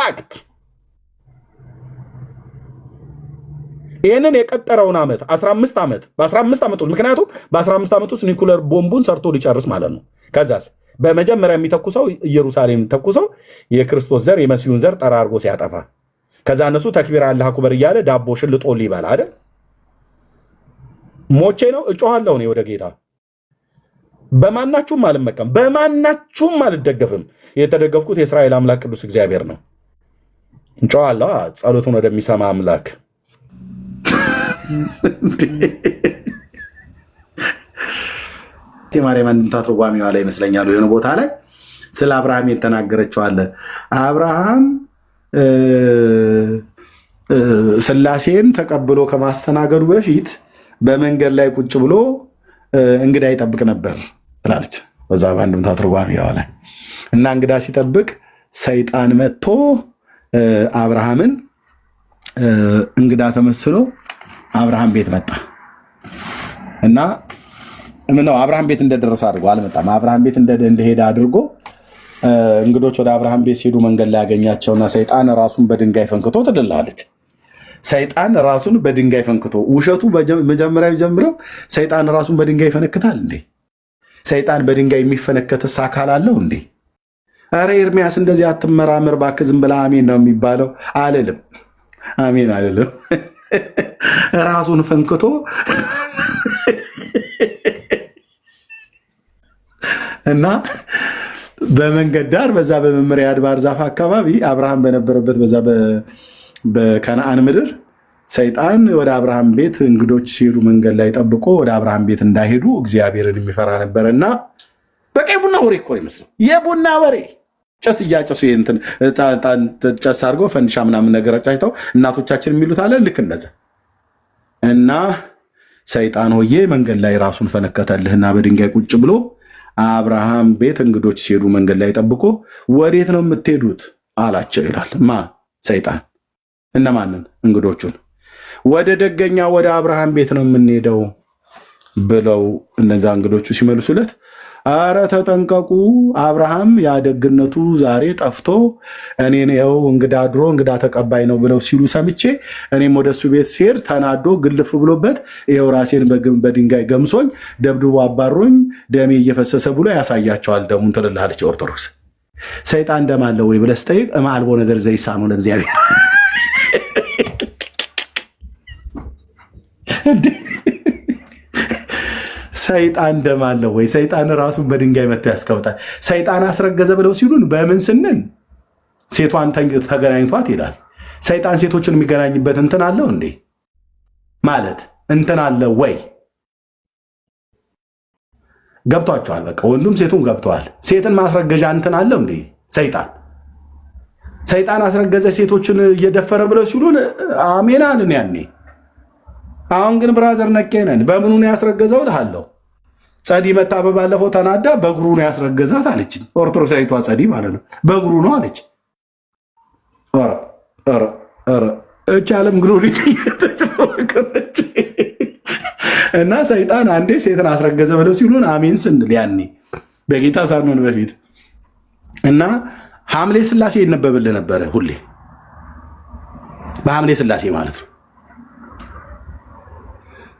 ፋክት። ይህንን የቀጠረውን ዓመት 15 ዓመት በ15 ዓመት ውስጥ ምክንያቱም በ15 ዓመት ውስጥ ኒኩለር ቦምቡን ሰርቶ ሊጨርስ ማለት ነው። ከዛስ በመጀመሪያ የሚተኩሰው ኢየሩሳሌም ተኩሰው የክርስቶስ ዘር የመሲሁን ዘር ጠራርጎ ሲያጠፋ ከዛ እነሱ ተክቢር አላህ አክበር እያለ ዳቦ ሽልጦ ሊበላ አይደል? ሞቼ ነው እጮሃለሁ እኔ ወደ ጌታ። በማናችሁም አልመቀም፣ በማናችሁም አልደገፍም። የተደገፍኩት የእስራኤል አምላክ ቅዱስ እግዚአብሔር ነው። እጮሃለሁ ጸሎቱን ወደሚሰማ አምላክ። ማርያም አንድምታ ትርጓሜዋ ላይ ይመስለኛል የሆነ ቦታ ላይ ስለ አብርሃም የተናገረችው አለ። አብርሃም ስላሴን ተቀብሎ ከማስተናገዱ በፊት በመንገድ ላይ ቁጭ ብሎ እንግዳ ይጠብቅ ነበር ትላለች በዛ በአንድምታ ትርጓሜዋ ላይ። እና እንግዳ ሲጠብቅ ሰይጣን መጥቶ አብርሃምን እንግዳ ተመስሎ አብርሃም ቤት መጣ እና ምነው አብርሃም ቤት እንደደረሰ አድርጎ አልመጣም። አብርሃም ቤት እንደሄደ አድርጎ እንግዶች ወደ አብርሃም ቤት ሲሄዱ መንገድ ላይ ያገኛቸውና ሰይጣን ራሱን በድንጋይ ፈንክቶ ትልላለች። ሰይጣን ራሱን በድንጋይ ፈንክቶ ውሸቱ መጀመሪያ ጀምረው ሰይጣን ራሱን በድንጋይ ይፈነክታል እንዴ? ሰይጣን በድንጋይ የሚፈነከትስ አካል አለው እንዴ? አረ ኤርሚያስ እንደዚህ አትመራመር እባክህ ዝም ብለህ አሜን ነው የሚባለው። አልልም፣ አሜን አልልም። ራሱን ፈንክቶ እና በመንገድ ዳር በዛ በመምሪያ አድባር ዛፍ አካባቢ አብርሃም በነበረበት በዛ በከነአን ምድር ሰይጣን ወደ አብርሃም ቤት እንግዶች ሲሄዱ መንገድ ላይ ጠብቆ ወደ አብርሃም ቤት እንዳይሄዱ እግዚአብሔርን የሚፈራ ነበረና በቃ የቡና ወሬ እኮ ይመስለው የቡና ወሬ ጨስ እያጨሱ ጨስ አድርገው ፈንዲሻ ምናምን ነገር ጫጭተው እናቶቻችን የሚሉት አለ ልክ እንደዛ። እና ሰይጣን ሆዬ መንገድ ላይ ራሱን ፈነከተልህና በድንጋይ ቁጭ ብሎ አብርሃም ቤት እንግዶች ሲሄዱ መንገድ ላይ ጠብቆ ወዴት ነው የምትሄዱት አላቸው ይላል። ሰይጣን እነማንን? እንግዶቹን። ወደ ደገኛ ወደ አብርሃም ቤት ነው የምንሄደው ብለው እነዛ እንግዶቹ ሲመልሱለት አረ ተጠንቀቁ፣ አብርሃም ያደግነቱ ዛሬ ጠፍቶ እኔን ያው እንግዳ ድሮ እንግዳ ተቀባይ ነው ብለው ሲሉ ሰምቼ እኔም ወደሱ ቤት ሲሄድ ተናዶ ግልፍ ብሎበት ይኸው ራሴን በድንጋይ ገምሶኝ ደብድቦ አባሮኝ ደሜ እየፈሰሰ ብሎ ያሳያቸዋል ደሙን ትልልሃለች ኦርቶዶክስ። ሰይጣን ደም አለው ወይ ብለህ ስጠይቅ እማልቦ ነገር ዘይሳኑ ለእግዚአብሔር ሰይጣን ደም አለው ወይ? ሰይጣን ራሱን በድንጋይ መጥቶ ያስቀምጣል። ሰይጣን አስረገዘ ብለው ሲሉን በምን ስንል ሴቷን ተገናኝቷት ይላል። ሰይጣን ሴቶችን የሚገናኝበት እንትን አለው እንዴ? ማለት እንትን አለው ወይ? ገብቷቸዋል። በቃ ወንዱም ሴቱም ገብተዋል። ሴትን ማስረገዣ እንትን አለው እንዴ? ሰይጣን አስረገዘ ሴቶችን እየደፈረ ብለው ሲሉን አሜን አልን ያኔ። አሁን ግን ብራዘር ነቄነን በምኑ ነው ያስረገዘው እልሃለሁ። ጸዲ መታ በባለፈው ተናዳ በእግሩ ነው ያስረገዛት አለችኝ። ኦርቶዶክሳዊቷ ጸዲ ማለት ነው። በእግሩ ነው አለች። እች ዓለም ግሎሪቲ እና ሰይጣን አንዴ ሴትን አስረገዘ ብለው ሲሉን አሜን ስንል ያኔ በጌታ ሳንሆን በፊት እና ሐምሌ ሥላሴ ይነበብልህ ነበረ ሁሌ በሐምሌ ሥላሴ ማለት ነው።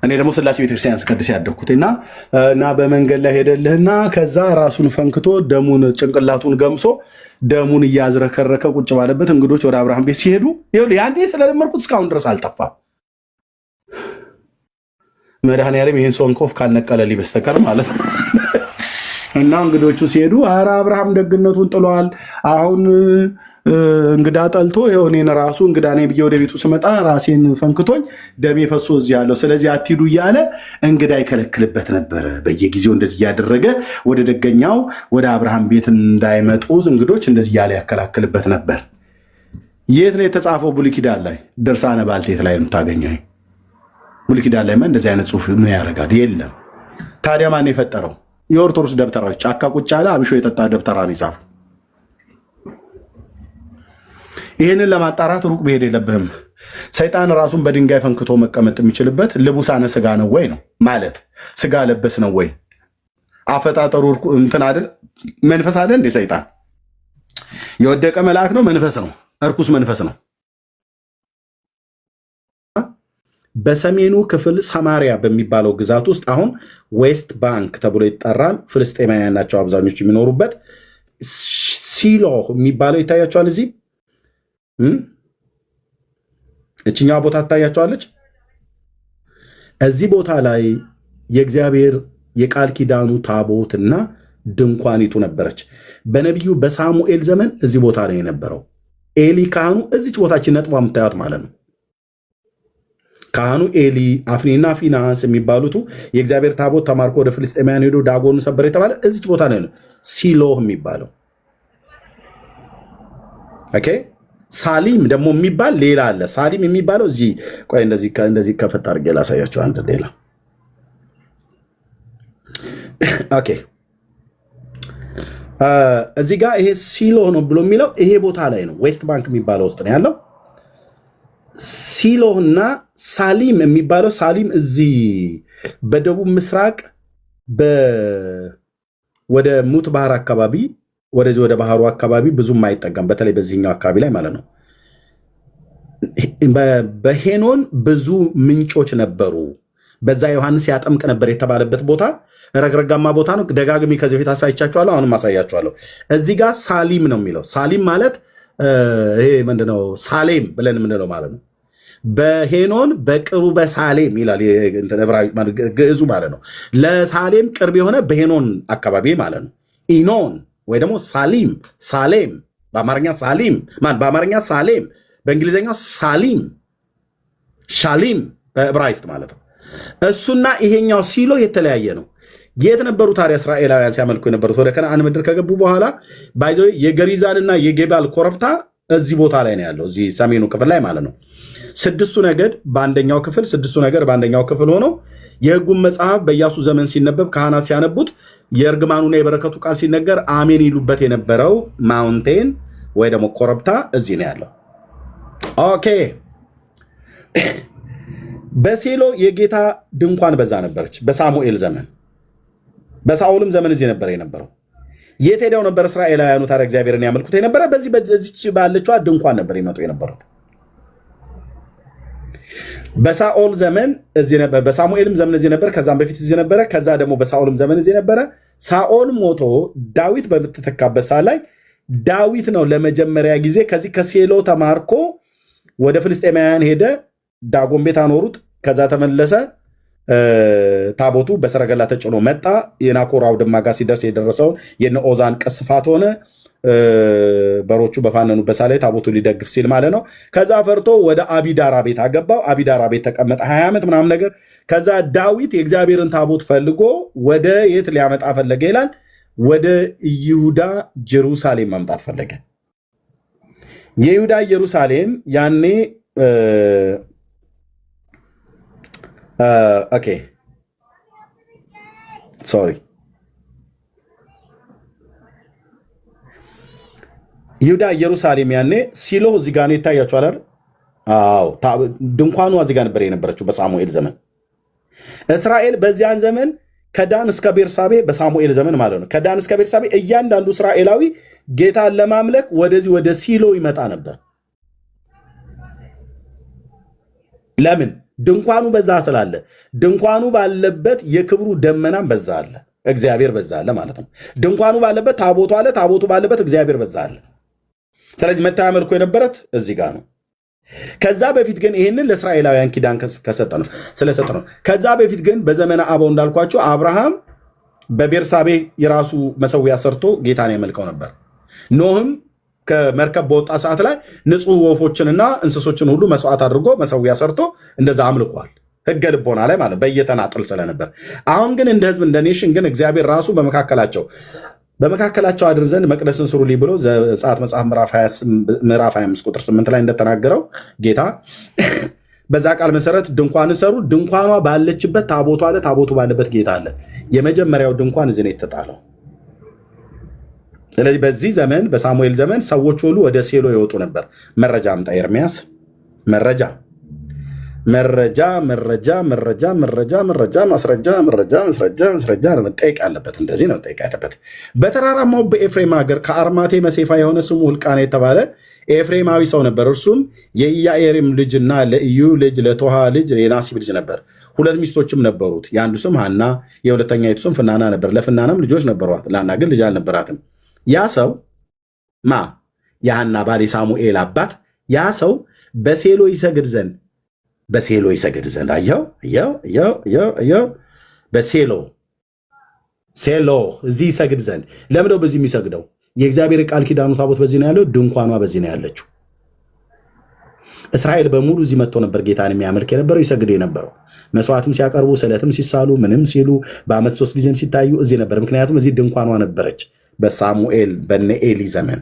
እኔ ደግሞ ሥላሴ ቤተክርስቲያን ስቀድስ ያደግኩት እና በመንገድ ላይ ሄደልህና ከዛ ራሱን ፈንክቶ ደሙን ጭንቅላቱን ገምሶ ደሙን እያዝረከረከ ቁጭ ባለበት እንግዶች ወደ አብርሃም ቤት ሲሄዱ ያንዴ ስለለመድኩት እስካሁን ድረስ አልጠፋም። መድኃኔዓለም ይህን ሶንኮፍ ካልነቀለልኝ በስተቀር ማለት ነው። እና እንግዶቹ ሲሄዱ ኧረ አብርሃም ደግነቱን ጥሏል። አሁን እንግዳ ጠልቶ እኔን ራሱ እንግዳ ነኝ ብዬ ወደ ቤቱ ስመጣ ራሴን ፈንክቶኝ ደሜ ፈሶ እዚህ ያለው ስለዚህ አትሂዱ እያለ እንግዳ ይከለክልበት ነበረ። በየጊዜው እንደዚህ እያደረገ ወደ ደገኛው ወደ አብርሃም ቤት እንዳይመጡ እንግዶች እንደዚህ እያለ ያከላክልበት ነበር። የት ነው የተጻፈው? ብሉይ ኪዳን ላይ ድርሳነ ባልቴት ላይ ነው የምታገኘው። ብሉይ ኪዳን ላይ እንደዚህ አይነት ጽሑፍ ምን ያደርጋል? የለም። ታዲያ ማን የፈጠረው? የኦርቶዶክስ ደብተራዎች ጫካ ቁጭ ያለ አብሾ የጠጣ ደብተራን ይጻፉ። ይህንን ለማጣራት ሩቅ መሄድ የለብህም። ሰይጣን ራሱን በድንጋይ ፈንክቶ መቀመጥ የሚችልበት ልቡሳነ ስጋ ነው ወይ ነው ማለት ስጋ ለበስ ነው ወይ? አፈጣጠሩ እንትን አይደል? መንፈስ አይደል እንዴ? ሰይጣን የወደቀ መልአክ ነው? መንፈስ ነው? እርኩስ መንፈስ ነው። በሰሜኑ ክፍል ሰማሪያ በሚባለው ግዛት ውስጥ አሁን ዌስት ባንክ ተብሎ ይጠራል። ፍልስጤማውያን ናቸው አብዛኞቹ የሚኖሩበት። ሲሎ የሚባለው ይታያቸዋል። እዚህ እችኛዋ ቦታ ትታያቸዋለች። እዚህ ቦታ ላይ የእግዚአብሔር የቃል ኪዳኑ ታቦትና ድንኳኒቱ ነበረች። በነቢዩ በሳሙኤል ዘመን እዚህ ቦታ ነው የነበረው። ኤሊ ካህኑ እዚች ቦታችን ነጥቧ የምታዩት ማለት ነው። ካህኑ ኤሊ፣ አፍኒና ፊናንስ የሚባሉቱ የእግዚአብሔር ታቦት ተማርኮ ወደ ፍልስጤማውያን ሄዶ ዳጎኑ ሰበር የተባለ እዚች ቦታ ነው ሲሎህ የሚባለው። ኦኬ። ሳሊም ደግሞ የሚባል ሌላ አለ። ሳሊም የሚባለው እዚህ ቆይ፣ እንደዚህ ከፈት አድርጌ ላሳያቸው አንድ ሌላ። ኦኬ፣ እዚህ ጋር ይሄ ሲሎህ ነው ብሎ የሚለው ይሄ ቦታ ላይ ነው። ዌስት ባንክ የሚባለው ውስጥ ነው ያለው። ሲሎህ እና ሳሊም የሚባለው ሳሊም እዚህ በደቡብ ምስራቅ ወደ ሙት ባህር አካባቢ ወደዚህ ወደ ባህሩ አካባቢ ብዙም አይጠጋም። በተለይ በዚህኛው አካባቢ ላይ ማለት ነው። በሄኖን ብዙ ምንጮች ነበሩ። በዛ ዮሐንስ ያጠምቅ ነበር የተባለበት ቦታ ረግረጋማ ቦታ ነው። ደጋግሜ ከዚህ በፊት አሳይቻችኋለሁ። አሁንም አሳያችኋለሁ። እዚህ ጋር ሳሊም ነው የሚለው። ሳሊም ማለት ይሄ ምንድነው? ሳሌም ብለን የምንለው ማለት ነው። በሄኖን በቅሩበ ሳሌም ይላል ግዕዙ ማለት ነው። ለሳሌም ቅርብ የሆነ በሄኖን አካባቢ ማለት ነው። ኢኖን ወይ ደግሞ ሳሊም፣ ሳሌም በአማርኛ ሳሊም በአማርኛ ሳሌም፣ በእንግሊዝኛው ሳሊም፣ ሻሊም በዕብራይስጥ ማለት ነው። እሱና ይሄኛው ሲሎ የተለያየ ነው። የት ነበሩ ታዲያ እስራኤላውያን ሲያመልኩ የነበሩት? ወደ ከነአን ምድር ከገቡ በኋላ ባይዘ የገሪዛንና የጌባል ኮረብታ እዚህ ቦታ ላይ ነው ያለው፣ እዚህ ሰሜኑ ክፍል ላይ ማለት ነው። ስድስቱ ነገድ በአንደኛው ክፍል፣ ስድስቱ ነገድ በአንደኛው ክፍል ሆነው የሕጉን መጽሐፍ በኢያሱ ዘመን ሲነበብ ካህናት ሲያነቡት የእርግማኑና የበረከቱ ቃል ሲነገር አሜን ይሉበት የነበረው ማውንቴን ወይ ደግሞ ኮረብታ እዚህ ነው ያለው። ኦኬ። በሴሎ የጌታ ድንኳን በዛ ነበረች በሳሙኤል ዘመን። በሳኦልም ዘመን እዚህ ነበር የነበረው። የት ሄደው ነበር እስራኤላውያኑ ታዲያ እግዚአብሔርን ያመልኩት የነበረ? በዚች ባለችዋ ድንኳን ነበር ይመጡ የነበሩት። በሳኦል ዘመን እዚህ ነበር፣ በሳሙኤልም ዘመን እዚህ ነበር፣ ከዛም በፊት እዚህ ነበረ፣ ከዛ ደግሞ በሳኦልም ዘመን እዚህ ነበረ። ሳኦል ሞቶ ዳዊት በምትተካበት ሰዓት ላይ ዳዊት ነው ለመጀመሪያ ጊዜ ከዚህ ከሴሎ ተማርኮ ወደ ፍልስጤማውያን ሄደ። ዳጎን ቤት አኖሩት። ከዛ ተመለሰ። ታቦቱ በሰረገላ ተጭኖ መጣ። የናኮር አውድማ ጋር ሲደርስ የደረሰውን የነ ኦዛን ቅስፋት ሆነ። በሮቹ በፋነኑበት ላይ ታቦቱ ሊደግፍ ሲል ማለት ነው። ከዛ ፈርቶ ወደ አቢዳራ ቤት አገባው። አቢዳራ ቤት ተቀመጠ 20 ዓመት ምናምን ነገር። ከዛ ዳዊት የእግዚአብሔርን ታቦት ፈልጎ ወደ የት ሊያመጣ ፈለገ ይላል? ወደ ይሁዳ ጀሩሳሌም ማምጣት ፈለገ። የይሁዳ ኢየሩሳሌም ያኔ ኦኬ ሶሪ ይሁዳ ኢየሩሳሌም ያኔ ሲሎ እዚህ ጋር ነው ይታያችኋል አይደል? አዎ ድንኳኗ እዚህ ጋር ነበር የነበረችው በሳሙኤል ዘመን። እስራኤል በዚያን ዘመን ከዳን እስከ ቤርሳቤ በሳሙኤል ዘመን ማለት ነው። ከዳን እስከ ቤርሳቤ እያንዳንዱ እስራኤላዊ ጌታን ለማምለክ ወደዚህ ወደ ሲሎ ይመጣ ነበር። ለምን? ድንኳኑ በዛ ስላለ። ድንኳኑ ባለበት የክብሩ ደመናም በዛ አለ፣ እግዚአብሔር በዛ አለ ማለት ነው። ድንኳኑ ባለበት ታቦቱ አለ፣ ታቦቱ ባለበት እግዚአብሔር በዛ አለ። ስለዚህ መታያ መልኩ የነበረት እዚህ ጋር ነው። ከዛ በፊት ግን ይህንን ለእስራኤላውያን ኪዳን ስለሰጠ ነው። ከዛ በፊት ግን በዘመነ አበው እንዳልኳቸው አብርሃም በቤርሳቤ የራሱ መሰዊያ ሰርቶ ጌታን ያመልከው ነበር። ኖህም ከመርከብ በወጣ ሰዓት ላይ ንጹህ ወፎችንና እንስሶችን ሁሉ መስዋዕት አድርጎ መሰዊያ ሰርቶ እንደዛ አምልኳል። ህገ ልቦና ላይ ማለት በየተናጥል ስለነበር። አሁን ግን እንደ ህዝብ እንደ ኔሽን ግን እግዚአብሔር ራሱ በመካከላቸው አድር ዘንድ መቅደስን ስሩልኝ ብሎ ዘጸአት መጽሐፍ ምዕራፍ 25 ቁጥር 8 ላይ እንደተናገረው ጌታ በዛ ቃል መሰረት ድንኳንን ሰሩ። ድንኳኗ ባለችበት ታቦቱ አለ፣ ታቦቱ ባለበት ጌታ አለ። የመጀመሪያው ድንኳን እዚህ ነው የተጣለው። ስለዚህ በዚህ ዘመን በሳሙኤል ዘመን ሰዎች ሁሉ ወደ ሴሎ ይወጡ ነበር። መረጃ አምጣ ኤርሚያስ። መረጃ መጠየቅ ያለበት እንደዚህ ነው መጠየቅ ያለበት። በተራራማው በኤፍሬም ሀገር ከአርማቴ መሴፋ የሆነ ስሙ ሕልቃና የተባለ ኤፍሬማዊ ሰው ነበር። እርሱም የኢያኤሪም ልጅና ለኢዩ ልጅ ለቶሃ ልጅ የናሲብ ልጅ ነበር። 2 ሚስቶችም ነበሩት። የአንዱ ስም ሐና የሁለተኛይቱ ስም ፍናና ነበር። ለፍናናም ልጆች ነበሯት፣ ለሐና ግን ልጅ አልነበራትም። ያ ሰው የሐና ባል የሳሙኤል አባት ያ ሰው በሴሎ ይሰግድ ዘንድ አየው በሴሎ እዚህ ይሰግድ ዘንድ ለምደው በዚህ የሚሰግደው የእግዚአብሔር ቃል ኪዳኑ ታቦት በዚህ ነው ያለው። ድንኳኗ በዚህ ነው ያለችው። እስራኤል በሙሉ እዚህ መጥቶ ነበር ጌታን የሚያመልክ የነበረው ይሰግድ የነበረው። መስዋዕትም ሲያቀርቡ ስለትም ሲሳሉ ምንም ሲሉ በዓመት 3 ጊዜም ሲታዩ እዚህ ነበር። ምክንያቱም እዚህ ድንኳኗ ነበረች። በሳሙኤል በነ ኤሊ ዘመን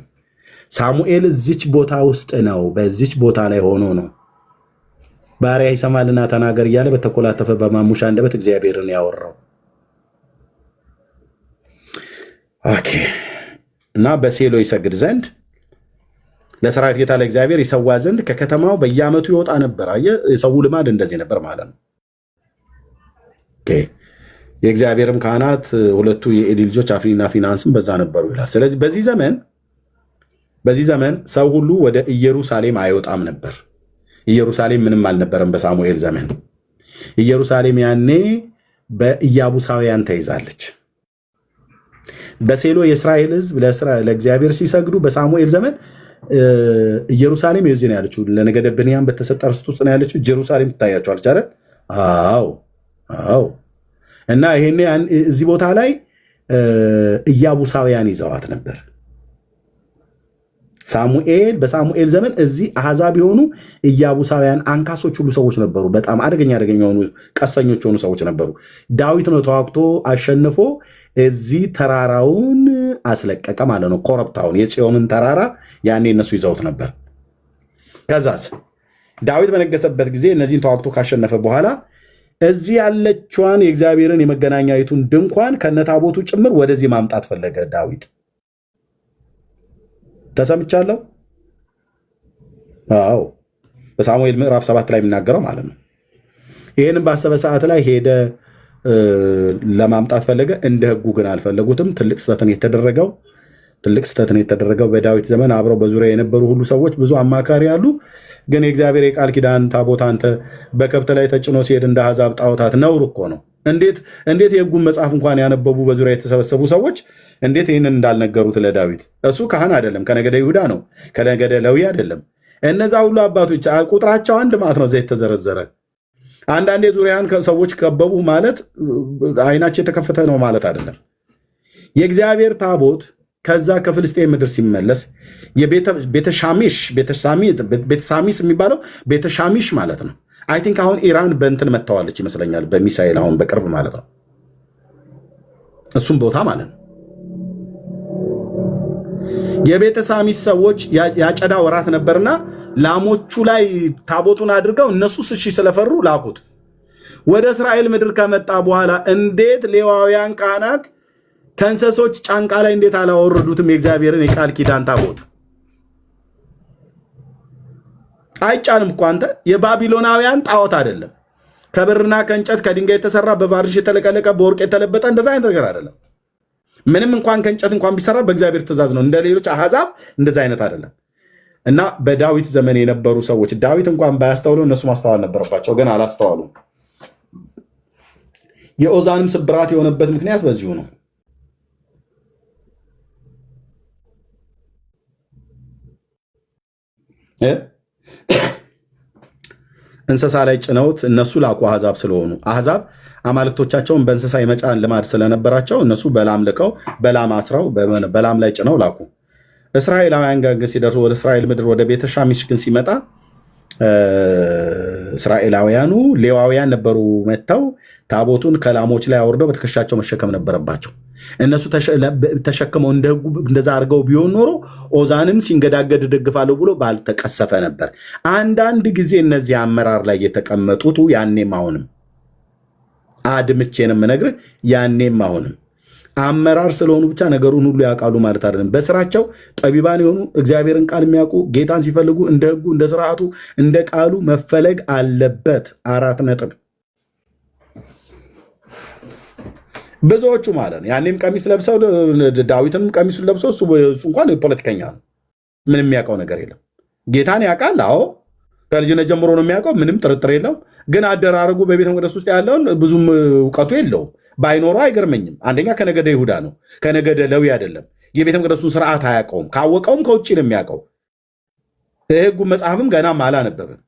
ሳሙኤል እዚች ቦታ ውስጥ ነው። በዚች ቦታ ላይ ሆኖ ነው ባሪያ ይሰማልና ተናገር እያለ በተኮላተፈ በማሙሻ አንደበት እግዚአብሔርን ያወራው። ኦኬ እና በሴሎ ይሰግድ ዘንድ ለሰራዊት ጌታ ለእግዚአብሔር ይሰዋ ዘንድ ከከተማው በየዓመቱ ይወጣ ነበር። የሰው ልማድ እንደዚህ ነበር ማለት ነው። የእግዚአብሔርም ካህናት 2ቱ የኤሊ ልጆች አፍኒና ፊናንስም በዛ ነበሩ ይላል። ስለዚህ በዚህ ዘመን ሰው ሁሉ ወደ ኢየሩሳሌም አይወጣም ነበር። ኢየሩሳሌም ምንም አልነበረም በሳሙኤል ዘመን። ኢየሩሳሌም ያኔ በኢያቡሳውያን ተይዛለች። በሴሎ የእስራኤል ሕዝብ ለእግዚአብሔር ሲሰግዱ በሳሙኤል ዘመን ኢየሩሳሌም የዚህ ነው ያለችው። ለነገደ ብንያም በተሰጠ ርስት ውስጥ ነው ያለችው። ኢየሩሳሌም ትታያቸዋለች አይደል? አዎ። እና ይሄኔ እዚህ ቦታ ላይ ኢያቡሳውያን ይዘዋት ነበር። በሳሙኤል ዘመን እዚህ አሕዛብ የሆኑ ኢያቡሳውያን አንካሶች ሁሉ ሰዎች ነበሩ። በጣም አደገኛ የሆኑ ቀስተኞች የሆኑ ሰዎች ነበሩ። ዳዊት ነው ተዋግቶ አሸንፎ እዚህ ተራራውን አስለቀቀ ማለት ነው። ኮረብታውን የጽዮንን ተራራ ያኔ እነሱ ይዘውት ነበር። ከዛስ ዳዊት በነገሰበት ጊዜ እነዚህን ተዋግቶ ካሸነፈ በኋላ እዚህ ያለችዋን የእግዚአብሔርን የመገናኛይቱን ድንኳን ከነታቦቱ ጭምር ወደዚህ ማምጣት ፈለገ ዳዊት። ተሰምቻለሁ። አዎ በሳሙኤል ምዕራፍ 7 ላይ የሚናገረው ማለት ነው። ይህንም ባሰበ ሰዓት ላይ ሄደ ለማምጣት ፈለገ። እንደ ሕጉ ግን አልፈለጉትም። ትልቅ ስህተትን የተደረገው በዳዊት ዘመን አብረው በዙሪያ የነበሩ ሁሉ ሰዎች ብዙ አማካሪ አሉ። ግን የእግዚአብሔር የቃል ኪዳን ታቦት አንተ በከብት ላይ ተጭኖ ሲሄድ እንደ አሕዛብ ጣዖታት ነውር እኮ ነው። እንዴት የሕጉን መጽሐፍ እንኳን ያነበቡ በዙሪያ የተሰበሰቡ ሰዎች እንዴት ይህንን እንዳልነገሩት ለዳዊት። እሱ ካህን አይደለም፣ ከነገደ ይሁዳ ነው፣ ከነገደ ሌዊ አይደለም። እነዛ ሁሉ አባቶች ቁጥራቸው አንድ ማለት ነው። ዘይት ተዘረዘረ። አንዳንዴ ዙሪያን ሰዎች ከበቡ ማለት አይናቸው የተከፈተ ነው ማለት አይደለም። የእግዚአብሔር ታቦት ከዛ ከፍልስጤን ምድር ሲመለስ ቤተሳሚስ የሚባለው ቤተሻሚሽ ማለት ነው። አይ ቲንክ አሁን ኢራን በእንትን መጥተዋለች ይመስለኛል፣ በሚሳኤል አሁን በቅርብ ማለት ነው። እሱም ቦታ ማለት ነው። የቤተሳሚስ ሰዎች ያጨዳ ወራት ነበርና ላሞቹ ላይ ታቦቱን አድርገው እነሱ እሺ ስለፈሩ ላኩት። ወደ እስራኤል ምድር ከመጣ በኋላ እንዴት ሌዋውያን ካህናት ከእንሰሶች ጫንቃ ላይ እንዴት አላወረዱትም? የእግዚአብሔርን የቃል ኪዳን ታቦት አይጫንም እኮ አንተ። የባቢሎናውያን ጣዖት አይደለም። ከብርና ከእንጨት ከድንጋይ የተሰራ በቫርሽ የተለቀለቀ በወርቅ የተለበጠ እንደዛ አይነት ነገር አይደለም። ምንም እንኳን ከእንጨት እንኳን ቢሰራ በእግዚአብሔር ትእዛዝ ነው። እንደ ሌሎች አሕዛብ እንደዛ አይነት አይደለም። እና በዳዊት ዘመን የነበሩ ሰዎች ዳዊት እንኳን ባያስተውሉ እነሱ ማስተዋል ነበረባቸው፣ ግን አላስተዋሉም። የኦዛንም ስብራት የሆነበት ምክንያት በዚሁ ነው። እንስሳ ላይ ጭነውት እነሱ ላኩ። አሕዛብ ስለሆኑ አሕዛብ አማልክቶቻቸውን በእንስሳ የመጫን ልማድ ስለነበራቸው እነሱ በላም ልከው በላም አስረው በላም ላይ ጭነው ላኩ። እስራኤላውያን ጋር ግን ሲደርሱ ወደ እስራኤል ምድር ወደ ቤተሻሚሽ ግን ሲመጣ እስራኤላውያኑ ሌዋውያን ነበሩ። መጥተው ታቦቱን ከላሞች ላይ አውርደው በትከሻቸው መሸከም ነበረባቸው። እነሱ ተሸክመው እንደ ሕጉ እንደዛ አድርገው ቢሆን ኖሮ ኦዛንም ሲንገዳገድ ደግፋለሁ ብሎ ባልተቀሰፈ ነበር። አንዳንድ ጊዜ እነዚህ አመራር ላይ የተቀመጡት ያኔም አሁንም አድምቼንም ነግርህ ያኔም አሁንም አመራር ስለሆኑ ብቻ ነገሩን ሁሉ ያውቃሉ ማለት አይደለም። በስራቸው ጠቢባን የሆኑ እግዚአብሔርን ቃል የሚያውቁ ጌታን ሲፈልጉ እንደ ሕጉ እንደ ስርዓቱ እንደ ቃሉ መፈለግ አለበት። 4 ነጥብ። ብዙዎቹ ማለት ነው ያኔም ቀሚስ ለብሰው ዳዊትንም ቀሚሱን ለብሰው እሱ እንኳን ፖለቲከኛ ነው፣ ምንም የሚያውቀው ነገር የለም። ጌታን ያውቃል። አዎ ከልጅነት ጀምሮ ነው የሚያውቀው፣ ምንም ጥርጥር የለውም። ግን አደራረጉ በቤተ መቅደስ ውስጥ ያለውን ብዙም እውቀቱ የለውም። ባይኖረው አይገርመኝም። አንደኛ ከነገደ ይሁዳ ነው፣ ከነገደ ሌዊ አይደለም። የቤተ መቅደሱን ስርዓት አያውቀውም። ካወቀውም ከውጭ ነው የሚያውቀው። የሕጉን መጽሐፍም ገናም አላነበብም።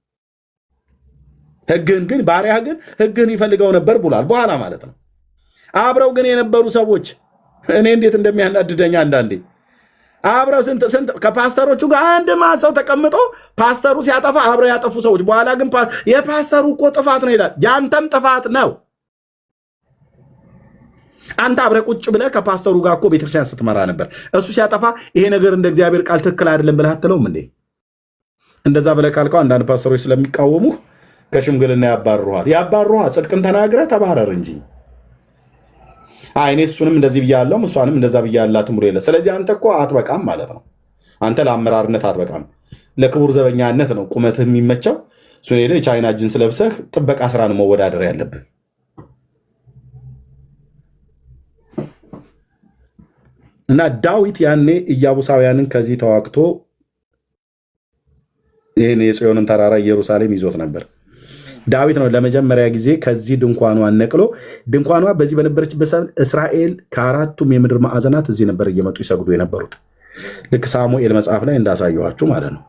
ሕግህን ግን ባሪያህ ግን ሕግህን ይፈልገው ነበር ብሏል። በኋላ ማለት ነው። አብረው ግን የነበሩ ሰዎች እኔ እንዴት እንደሚያናድደኝ አንዳንዴ አብረው ስንት ከፓስተሮቹ ጋር አንድ ሰው ተቀምጦ ፓስተሩ ሲያጠፋ አብረው ያጠፉ ሰዎች፣ በኋላ ግን የፓስተሩ እኮ ጥፋት ነው ይላል። ያንተም ጥፋት ነው። አንተ አብረህ ቁጭ ብለህ ከፓስተሩ ጋር እኮ ቤተክርስቲያን ስትመራ ነበር። እሱ ሲያጠፋ ይሄ ነገር እንደ እግዚአብሔር ቃል ትክክል አይደለም ብለህ አትለውም እንዴ? እንደዛ ብለህ ካልከው አንዳንድ ፓስተሮች ስለሚቃወሙህ ከሽምግልና ያባሩሃል። ጽድቅን ተናግረህ ተባረር እንጂ እኔ እሱንም እንደዚህ ብያለሁ እሷንም እንደዛ ብያላት ሙሉ የለ። ስለዚህ አንተ እኮ አትበቃም ማለት ነው። አንተ ለአመራርነት አትበቃም፣ ለክቡር ዘበኛነት ነው ቁመትህ የሚመቸው። እሱ ሄደ የቻይና ጅንስ ለብሰህ ጥበቃ ስራ ነው መወዳደር ያለብህ። እና ዳዊት ያኔ ኢያቡሳውያንን ከዚህ ተዋግቶ ይህን የጽዮንን ተራራ ኢየሩሳሌም ይዞት ነበር። ዳዊት ነው ለመጀመሪያ ጊዜ ከዚህ ድንኳኗን ነቅሎ፣ ድንኳኗ በዚህ በነበረችበት ሰዓት እስራኤል ከአራቱም የምድር ማዕዘናት እዚህ ነበር እየመጡ ይሰግዱ የነበሩት፣ ልክ ሳሙኤል መጽሐፍ ላይ እንዳሳየኋችሁ ማለት ነው።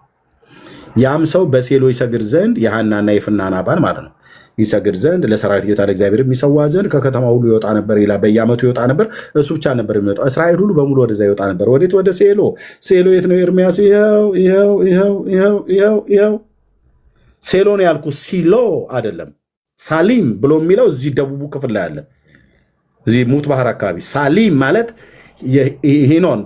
ያም ሰው በሴሎ ይሰግድ ዘንድ የሐናና የፍናና ባል ማለት ነው ይሰግድ ዘንድ ለሰራዊት ጌታ ለእግዚአብሔር የሚሰዋ ዘንድ ከከተማ ሁሉ ይወጣ ነበር ይላል። በየዓመቱ ይወጣ ነበር። እሱ ብቻ ነበር የሚወጣው። እስራኤል ሁሉ በሙሉ ወደዛ ይወጣ ነበር። ወዴት? ወደ ሴሎ። ሴሎ የት ነው? ኤርምያስ ይኸው ሴሎ ነው ያልኩ፣ ሲሎ አይደለም። ሳሊም ብሎ የሚለው እዚህ ደቡቡ ክፍል ላይ አለ፣ እዚህ ሙት ባህር አካባቢ። ሳሊም ማለት ሄኖን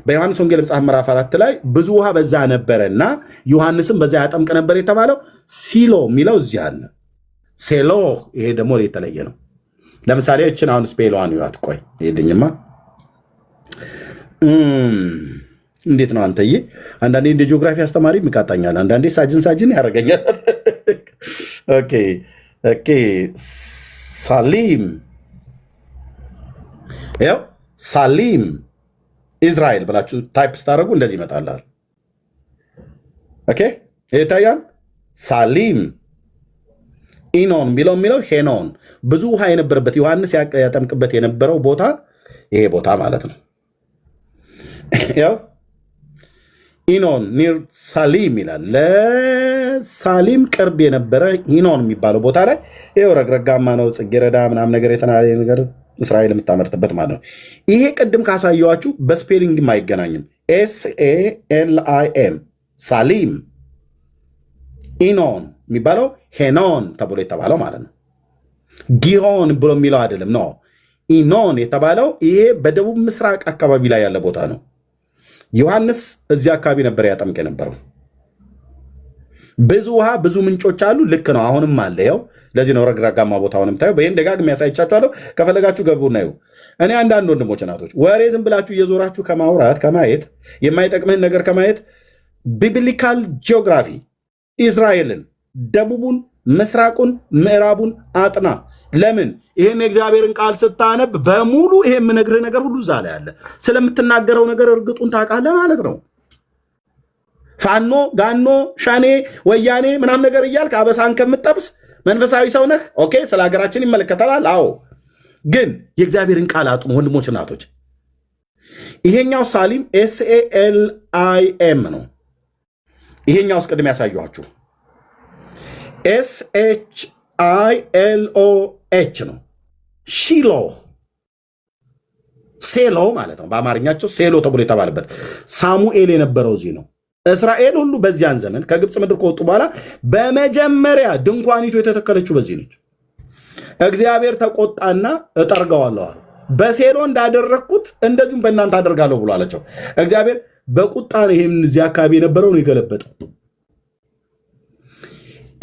በዮሐንስ ወንጌል መጽሐፍ ምዕራፍ 4 ላይ ብዙ ውሃ በዛ ነበረ እና ዮሐንስም በዛ ያጠምቅ ነበር የተባለው ሲሎ የሚለው እዚህ አለ። ሴሎ ይሄ ደግሞ የተለየ ነው። ለምሳሌ እችን አሁን ስፔሏን ይዋት። ቆይ ሄድኝማ እንዴት ነው አንተዬ? አንዳንዴ እንደ ጂኦግራፊ አስተማሪ ይቃጣኛል፣ አንዳንዴ ሳጅን ያደርገኛል። ኦኬ ሳሊም፣ ያው ሳሊም ኢዝራኤል ብላችሁ ታይፕ ስታደርጉ እንደዚህ ይመጣላል። ኦኬ ይታያል። ሳሊም ኢኖን የሚለው ሄኖን ብዙ ውሃ የነበረበት ዮሐንስ ያጠምቅበት የነበረው ቦታ ይሄ ቦታ ማለት ነው። ያው ኢኖን ኒር ሳሊም ይላል። ለሳሊም ቅርብ የነበረ ኢኖን የሚባለው ቦታ ላይ ይኸው ረግረጋማ ነው፣ ጽጌረዳ ምናምን ነገር የተናለ ነገር እስራኤል የምታመርትበት ማለት ነው። ይሄ ቅድም ካሳየዋችሁ በስፔሊንግም አይገናኝም። SALIM ሳሊም። ኢኖን የሚባለው ሄኖን ተብሎ የተባለው ማለት ነው። ጊሆን ብሎ የሚለው አይደለም ነው። ኢኖን የተባለው ይሄ በደቡብ ምስራቅ አካባቢ ላይ ያለ ቦታ ነው። ዮሐንስ እዚህ አካባቢ ነበር ያጠምቅ የነበረው። ብዙ ውሃ ብዙ ምንጮች አሉ። ልክ ነው፣ አሁንም አለ። ይኸው ለዚህ ነው ረግራጋማ ቦታውንም ታዩ። በይህን ደጋግ የሚያሳይቻችኋለሁ። ከፈለጋችሁ ገቡና ይሁ። እኔ አንዳንድ ወንድሞች እናቶች ወሬ ዝም ብላችሁ እየዞራችሁ ከማውራት ከማየት የማይጠቅምህን ነገር ከማየት ቢብሊካል ጂኦግራፊ እስራኤልን፣ ደቡቡን፣ ምስራቁን፣ ምዕራቡን አጥና። ለምን? ይህን የእግዚአብሔርን ቃል ስታነብ በሙሉ ይሄ የምነግርህ ነገር ሁሉ እዛ ላይ አለ። ስለምትናገረው ነገር እርግጡን ታውቃለህ ማለት ነው። ፋኖ፣ ጋኖ፣ ሸኔ፣ ወያኔ ምናም ነገር እያልክ አበሳን ከምጠብስ መንፈሳዊ ሰው ነህ። ኦኬ፣ ስለ ሀገራችን ይመለከተናል። አዎ፣ ግን የእግዚአብሔርን ቃል አጥኑ ወንድሞች እናቶች። ይሄኛው ሳሊም SALIM ነው። ይሄኛው ቅድም ያሳየኋችሁ SHILOH ነው። ሺሎ ሴሎ ማለት ነው። በአማርኛቸው ሴሎ ተብሎ የተባለበት ሳሙኤል የነበረው እዚህ ነው። እስራኤል ሁሉ በዚያን ዘመን ከግብፅ ምድር ከወጡ በኋላ በመጀመሪያ ድንኳኒቱ የተተከለችው በዚህ ነች። እግዚአብሔር ተቆጣና እጠርገዋለሁ፣ በሴሎ እንዳደረግኩት እንደዚሁም በእናንተ አደርጋለሁ ብሎ አላቸው። እግዚአብሔር በቁጣ ነው ይህም እዚህ አካባቢ የነበረው ነው የገለበጠው።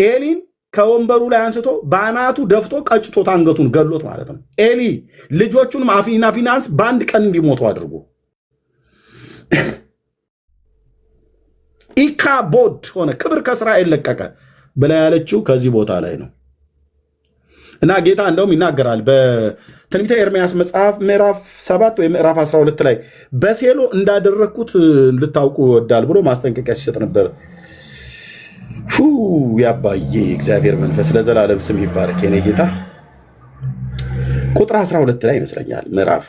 ኤሊን ከወንበሩ ላይ አንስቶ በአናቱ ደፍቶ ቀጭቶት አንገቱን ገሎት ማለት ነው። ኤሊ ልጆቹንም አፍኒና ፊናንስ በአንድ ቀን እንዲሞቱ አድርጎ ኢካቦድ ሆነ፣ ክብር ከእስራኤል ለቀቀ ብላ ያለችው ከዚህ ቦታ ላይ ነው። እና ጌታ እንደውም ይናገራል በትንቢተ ኤርምያስ መጽሐፍ ምዕራፍ 7 ወይ ምዕራፍ 12 ላይ በሴሎ እንዳደረግኩት ልታውቁ ይወዳል ብሎ ማስጠንቀቂያ ሲሰጥ ነበር። ያባዬ እግዚአብሔር መንፈስ ለዘላለም ስም ይባረክ። የኔ ጌታ ቁጥር 12 ላይ ይመስለኛል ምዕራፍ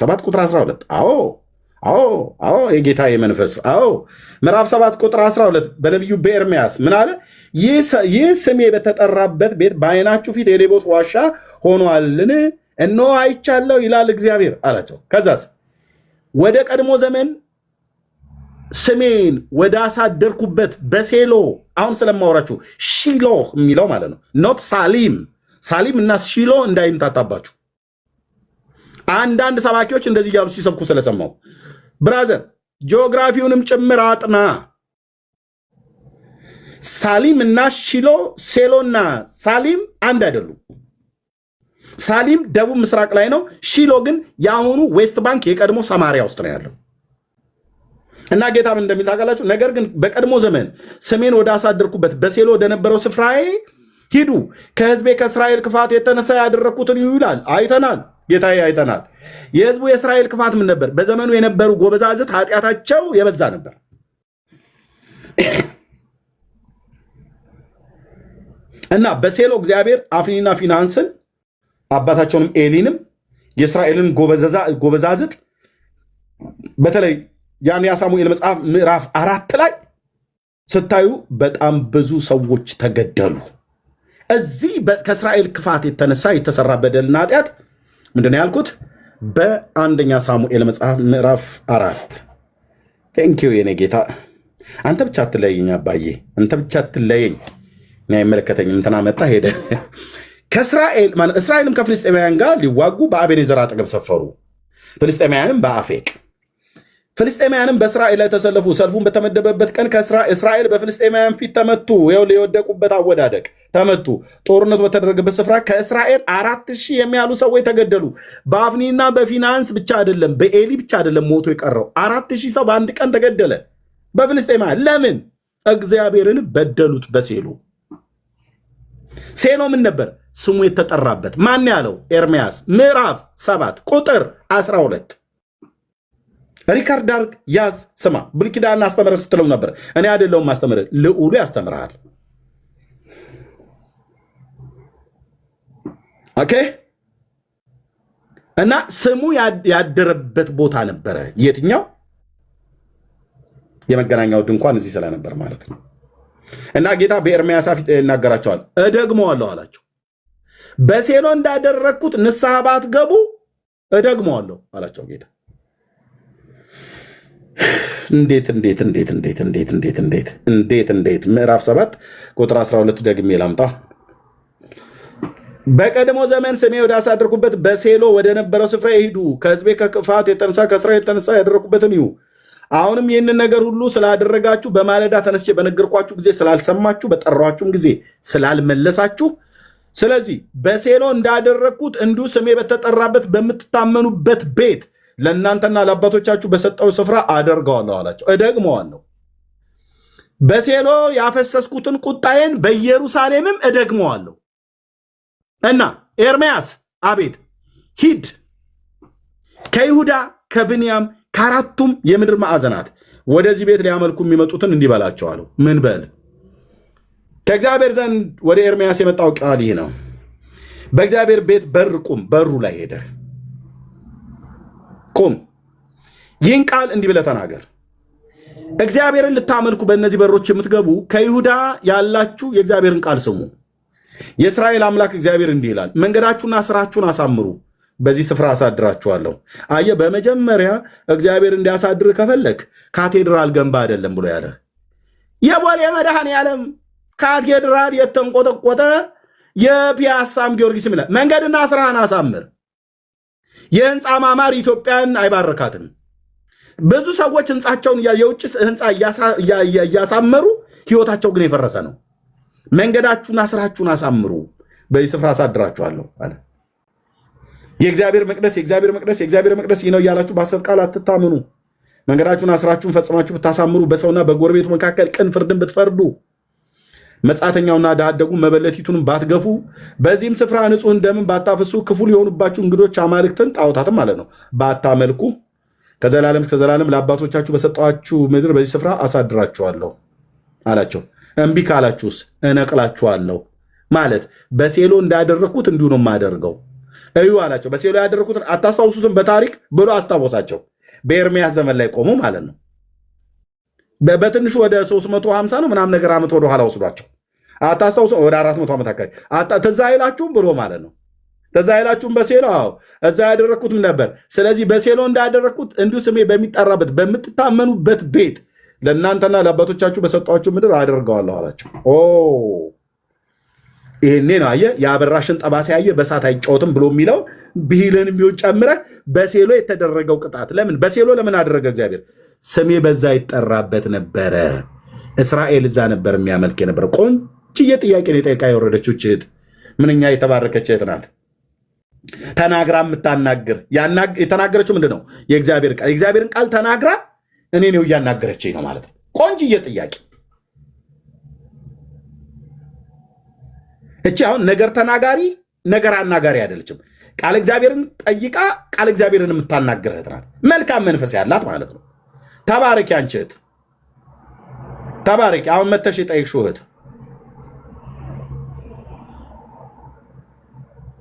7 ቁጥር 12 አዎ የጌታ የመንፈስ ምዕራፍ 7 ቁጥር 12 በነቢዩ በኤርምያስ ምን አለ? ይህ ስሜ በተጠራበት ቤት በዓይናችሁ ፊት የሌቦት ዋሻ ሆኗልን? እነሆ አይቻለሁ ይላል እግዚአብሔር አላቸው። ከዛስ ወደ ቀድሞ ዘመን ስሜን ወደ አሳደርኩበት በሴሎ አሁን ስለማወራችሁ ሺሎ የሚለው ማለት ነው። ኖት ሳሊም እና ሺሎ እንዳይምታታባችሁ። አንዳንድ ሰባኪዎች እንደዚህ እያሉ ሲሰብኩ ስለሰማው ብራዘር ጂኦግራፊውንም ጭምር አጥና። ሳሊም እና ሺሎ፣ ሴሎና ሳሊም አንድ አይደሉም። ሳሊም ደቡብ ምስራቅ ላይ ነው። ሺሎ ግን የአሁኑ ዌስት ባንክ የቀድሞ ሰማሪያ ውስጥ ነው ያለው። እና ጌታ ምን እንደሚል ታውቃላችሁ? ነገር ግን በቀድሞ ዘመን ስሜን ወደ አሳደርኩበት በሴሎ ወደነበረው ስፍራዬ ሂዱ፣ ከሕዝቤ ከእስራኤል ክፋት የተነሳ ያደረግኩትን ይላል። አይተናል፣ ጌታዬ አይተናል። የሕዝቡ የእስራኤል ክፋት ምን ነበር? በዘመኑ የነበሩ ጎበዛዝት ኃጢአታቸው የበዛ ነበር። እና በሴሎ እግዚአብሔር አፍኒና ፊናንስን አባታቸውንም ኤሊንም የእስራኤልን ጎበዛዝት በተለይ ያን የሳሙኤል መጽሐፍ ምዕራፍ 4 ላይ ስታዩ በጣም ብዙ ሰዎች ተገደሉ። እዚህ ከእስራኤል ክፋት የተነሳ የተሰራ በደልና ኃጢአት ምንድን ነው ያልኩት? በአንደኛ ሳሙኤል መጽሐፍ ምዕራፍ 4 ቴንኪዩ የኔ ጌታ። አንተ ብቻ አትለየኝ አባዬ፣ አንተ ብቻ አትለየኝ። እኔ አይመለከተኝም። እንትና መጣ ሄደ። እስራኤልም ከፍልስጤማውያን ጋር ሊዋጉ በአቤኔዘር አጠገብ ሰፈሩ፣ ፍልስጤማውያንም በአፌቅ። ፍልስጤማውያንም በእስራኤል ላይ ተሰለፉ። ሰልፉን በተመደበበት ቀን እስራኤል በፍልስጤማውያን ፊት ተመቱ። ይኸው የወደቁበት አወዳደቅ ተመቱ። ጦርነቱ በተደረገበት ስፍራ ከእስራኤል 4000 የሚያሉ ሰዎች ተገደሉ። በአፍኒና በፊናንስ ብቻ አይደለም፣ በኤሊ ብቻ አይደለም ሞቶ የቀረው 4000 ሰው በአንድ ቀን ተገደለ በፍልስጤማውያን። ለምን? እግዚአብሔርን በደሉት። በሴሎ ሴሎ ምን ነበር ስሙ የተጠራበት? ማን ያለው? ኤርምያስ ምዕራፍ 7 ቁጥር 12 ሪካርድ አድርግ፣ ያዝ፣ ስማ። ብሉይ ኪዳን አስተምረህ ስትለው ነበር። እኔ አይደለሁም ማስተምረህ፣ ልዑሉ ያስተምርሃል። ኦኬ። እና ስሙ ያደረበት ቦታ ነበረ። የትኛው? የመገናኛው ድንኳን እዚህ ስለነበር ማለት ነው። እና ጌታ በኤርምያስ ፊት ይናገራቸዋል። እደግመዋለሁ አላቸው። በሴሎ እንዳደረግኩት ንስሐ ባትገቡ እደግመዋለሁ አላቸው ጌታ። እንዴት ምዕራፍ 7 ቁጥር 12 ደግሜ ላምጣ። በቀድሞ ዘመን ስሜ ወደ አሳደርኩበት በሴሎ ወደ ነበረው ስፍራ ይሂዱ፣ ከሕዝቤ ከክፋት የተነሳ ከእስራኤል የተነሳ ያደረግኩበትን ይሁ። አሁንም ይህንን ነገር ሁሉ ስላደረጋችሁ በማለዳ ተነስቼ በነገርኳችሁ ጊዜ ስላልሰማችሁ፣ በጠራችሁም ጊዜ ስላልመለሳችሁ፣ ስለዚህ በሴሎ እንዳደረግኩት እንዲሁ ስሜ በተጠራበት በምትታመኑበት ቤት ለእናንተና ለአባቶቻችሁ በሰጠው ስፍራ አደርገዋለሁ አላቸው። እደግመዋለሁ። በሴሎ ያፈሰስኩትን ቁጣዬን በኢየሩሳሌምም እደግመዋለሁ። እና ኤርምያስ አቤት፣ ሂድ ከይሁዳ ከብንያም ከአራቱም የምድር ማዕዘናት ወደዚህ ቤት ሊያመልኩ የሚመጡትን እንዲህ በላቸው አለው። ምን በል? ከእግዚአብሔር ዘንድ ወደ ኤርምያስ የመጣው ቃል ይህ ነው። በእግዚአብሔር ቤት በር ቁም። በሩ ላይ ሄደህ ቁም። ይህን ቃል እንዲህ ብለህ ተናገር። እግዚአብሔርን ልታመልኩ በእነዚህ በሮች የምትገቡ ከይሁዳ ያላችሁ የእግዚአብሔርን ቃል ስሙ። የእስራኤል አምላክ እግዚአብሔር እንዲህ ይላል፣ መንገዳችሁና ስራችሁን አሳምሩ፣ በዚህ ስፍራ አሳድራችኋለሁ። አየህ፣ በመጀመሪያ እግዚአብሔር እንዲያሳድር ከፈለግ ካቴድራል ገንባ አይደለም ብሎ ያለ የቦሌ መድኃኔዓለም ካቴድራል የተንቆጠቆጠ የፒያሳም ጊዮርጊስ ይላል። መንገድና ስራህን አሳምር። የህንፃ ማማር ኢትዮጵያን አይባረካትም። ብዙ ሰዎች ህንፃቸውን የውጭ ህንፃ እያሳመሩ ህይወታቸው ግን የፈረሰ ነው። መንገዳችሁና ስራችሁን አሳምሩ፣ በዚህ ስፍራ አሳድራችኋለሁ አለ። የእግዚአብሔር መቅደስ የእግዚአብሔር መቅደስ የእግዚአብሔር መቅደስ ይህ ነው እያላችሁ በሐሰት ቃል አትታምኑ። መንገዳችሁና ስራችሁን ፈጽማችሁ ብታሳምሩ፣ በሰውና በጎረቤቱ መካከል ቅን ፍርድን ብትፈርዱ፣ መጻተኛውና ድሃ አደጉ መበለቲቱንም ባትገፉ በዚህም ስፍራ ንጹሕን ደምን ባታፈሱ ክፉ ሊሆኑባችሁ እንግዶች አማልክትን ጣዖታትም ማለት ነው ባታመልኩ ከዘላለም እስከ ዘላለም ለአባቶቻችሁ በሰጠኋችሁ ምድር በዚህ ስፍራ አሳድራችኋለሁ አላቸው። እምቢ ካላችሁስ እነቅላችኋለሁ ማለት በሴሎ እንዳደረግኩት እንዲሁ ነው የማደርገው እዩ አላቸው። በሴሎ ያደረግኩትን አታስታውሱትም በታሪክ ብሎ አስታወሳቸው። በኤርምያስ ዘመን ላይ ቆሙ ማለት ነው። በትንሹ ወደ 350 ነው ምናምን ነገር ዓመት ወደ ኋላ ወስዷቸው አታስታውሱ። ወደ 400 ዓመት አካባቢ ትዝ አይላችሁም ብሎ ማለት ነው። ትዝ አይላችሁም በሴሎ እዛ ያደረግኩትም ነበር። ስለዚህ በሴሎ እንዳደረግኩት እንዲሁ ስሜ በሚጠራበት በምትታመኑበት ቤት ለእናንተና ለአባቶቻችሁ በሰጧችሁ ምድር አደርገዋለሁ አላቸው። ይሄኔ ነው አየህ የአበራሽን ጠባሳ ያየ በሳት አይጫወትም ብሎ የሚለው ብሂልን ቢሆን ጨምረህ በሴሎ የተደረገው ቅጣት ለምን በሴሎ ለምን አደረገ እግዚአብሔር? ስሜ በዛ ይጠራበት ነበረ። እስራኤል እዛ ነበር የሚያመልክ የነበረ። ቆንጅዬ ጥያቄ ነው የጠይቃ የወረደችው እህት። ምንኛ የተባረከች እህት ናት። ተናግራ የምታናግር የተናገረችው ምንድን ነው? የእግዚአብሔር ቃል የእግዚአብሔርን ቃል ተናግራ እኔ ነው እያናገረችኝ ነው ማለት ነው። ቆንጅዬ ጥያቄ እቺ። አሁን ነገር ተናጋሪ ነገር አናጋሪ አይደለችም። ቃል እግዚአብሔርን ጠይቃ ቃል እግዚአብሔርን የምታናግር እህት ናት። መልካም መንፈስ ያላት ማለት ነው። ተባረኪ አንቺ እህት ተባረኪ። አሁን መተሽ የጠየቅሽው እህት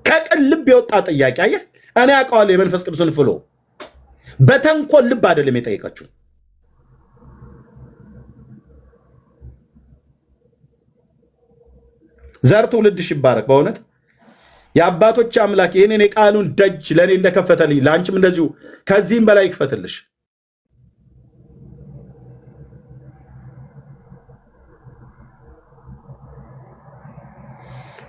ከቅን ልብ የወጣ ጥያቄ አየህ። እኔ አውቀዋለሁ የመንፈስ ቅዱስን ፍሎ በተንኮል ልብ አይደለም የጠየቀችው። ዘር ትውልድሽ ይባረክ። በእውነት የአባቶች አምላክ ይህንን የቃሉን ደጅ ለእኔ እንደከፈተልኝ ለአንቺም እንደዚሁ ከዚህም በላይ ይክፈትልሽ።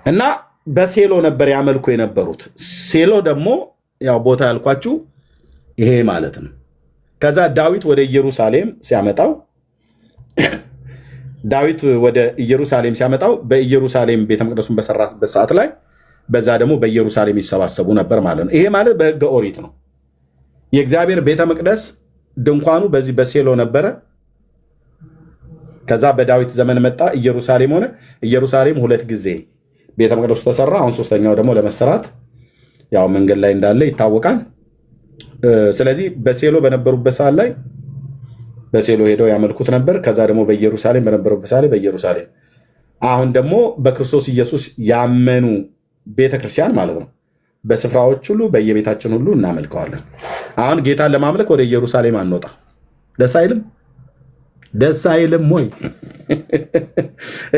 እና በሴሎ ነበር ያመልኩ የነበሩት። ሴሎ ደግሞ ያው ቦታ ያልኳችሁ ይሄ ማለት ነው። ከዛ ዳዊት ወደ ኢየሩሳሌም ሲያመጣው በኢየሩሳሌም ቤተ መቅደሱን በሰራበት ሰዓት ላይ በዛ ደግሞ በኢየሩሳሌም ይሰባሰቡ ነበር ማለት ነው። ይሄ ማለት በሕገ ኦሪት ነው። የእግዚአብሔር ቤተ መቅደስ ድንኳኑ በዚህ በሴሎ ነበረ። ከዛ በዳዊት ዘመን መጣ፣ ኢየሩሳሌም ሆነ። ኢየሩሳሌም 2 ጊዜ ቤተ መቅደሱ ተሰራ። አሁን 3ኛው ደግሞ ለመሰራት ያው መንገድ ላይ እንዳለ ይታወቃል። ስለዚህ በሴሎ በነበሩበት ሰዓት ላይ በሴሎ ሄደው ያመልኩት ነበር። ከዛ ደግሞ በኢየሩሳሌም በነበሩበት ሰዓት ላይ በኢየሩሳሌም፣ አሁን ደግሞ በክርስቶስ ኢየሱስ ያመኑ ቤተክርስቲያን ማለት ነው በስፍራዎች ሁሉ በየቤታችን ሁሉ እናመልከዋለን። አሁን ጌታን ለማምለክ ወደ ኢየሩሳሌም አንወጣ። ደስ አይልም? ደስ አይልም ወይ?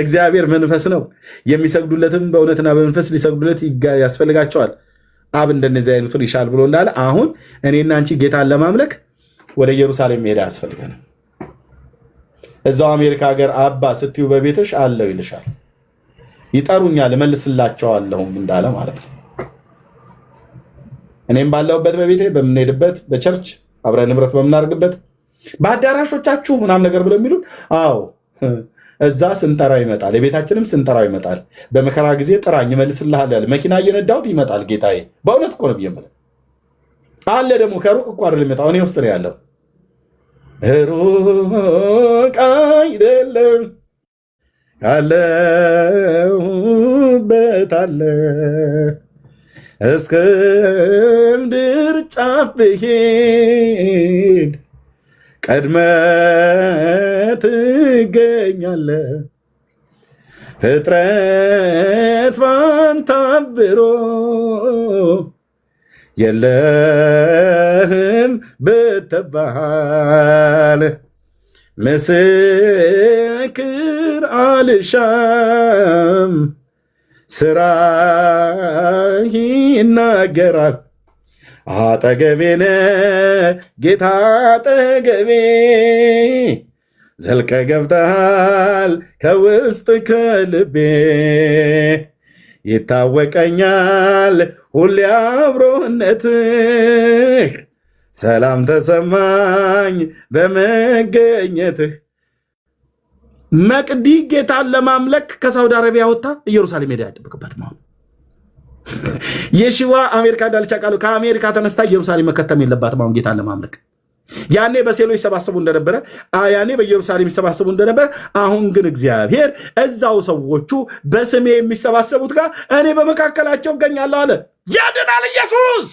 እግዚአብሔር መንፈስ ነው፣ የሚሰግዱለትም በእውነትና በመንፈስ ሊሰግዱለት ያስፈልጋቸዋል። አብ እንደነዚህ አይነቱን ይሻል ብሎ እንዳለ አሁን እኔና አንቺ ጌታን ለማምለክ ወደ ኢየሩሳሌም መሄድ አያስፈልገንም። እዛው አሜሪካ ሀገር አባ ስትዩ በቤትሽ አለው ይልሻል። ይጠሩኛል እመልስላቸዋለሁም እንዳለ ማለት ነው። እኔም ባለሁበት በቤቴ በምንሄድበት በቸርች አብረን ንብረት በምናደርግበት በአዳራሾቻችሁ ምናምን ነገር ብለው የሚሉን አዎ እዛ ስንጠራው ይመጣል። የቤታችንም ስንጠራው ይመጣል። በመከራ ጊዜ ጥራኝ እመልስልሃለሁ ያለ መኪና እየነዳሁት ይመጣል ጌታዬ። በእውነት እኮ ነው ብዬ አለ። ደግሞ ከሩቅ እኮ አይደለም የሚመጣው፣ እኔ ውስጥ ነው ያለው። ሩቅ አይደለም ያለሁበት አለ እስከ ምድር ጫፍ ብሄድ ቀድመህ ትገኛለህ። ፍጥረት ባንተ አብሮ የለህም ብትባል ምስክር አልሻም፣ ስራህ ይናገራል። አጠገቤ ነህ ጌታ አጠገቤ፣ ዘልቀህ ገብተሃል ከውስጥ ከልቤ። ይታወቀኛል ሁሌ አብሮነትህ፣ ሰላም ተሰማኝ በመገኘትህ። መቅዲ ጌታን ለማምለክ ከሳውዲ አረቢያ ወጥታ ኢየሩሳሌም ሄዳ አይጠብቅበትም። አሁን የሽዋ አሜሪካ ዳልቻ ቃሉ ከአሜሪካ ተነስታ ኢየሩሳሌም መከተም የለባትም። አሁን ጌታን ለማምለክ ያኔ በሴሎ ይሰባሰቡ እንደነበረ፣ ያኔ በኢየሩሳሌም ይሰባሰቡ እንደነበረ፣ አሁን ግን እግዚአብሔር እዛው ሰዎቹ በስሜ የሚሰባሰቡት ጋር እኔ በመካከላቸው እገኛለሁ አለ። ያድናል ኢየሱስ።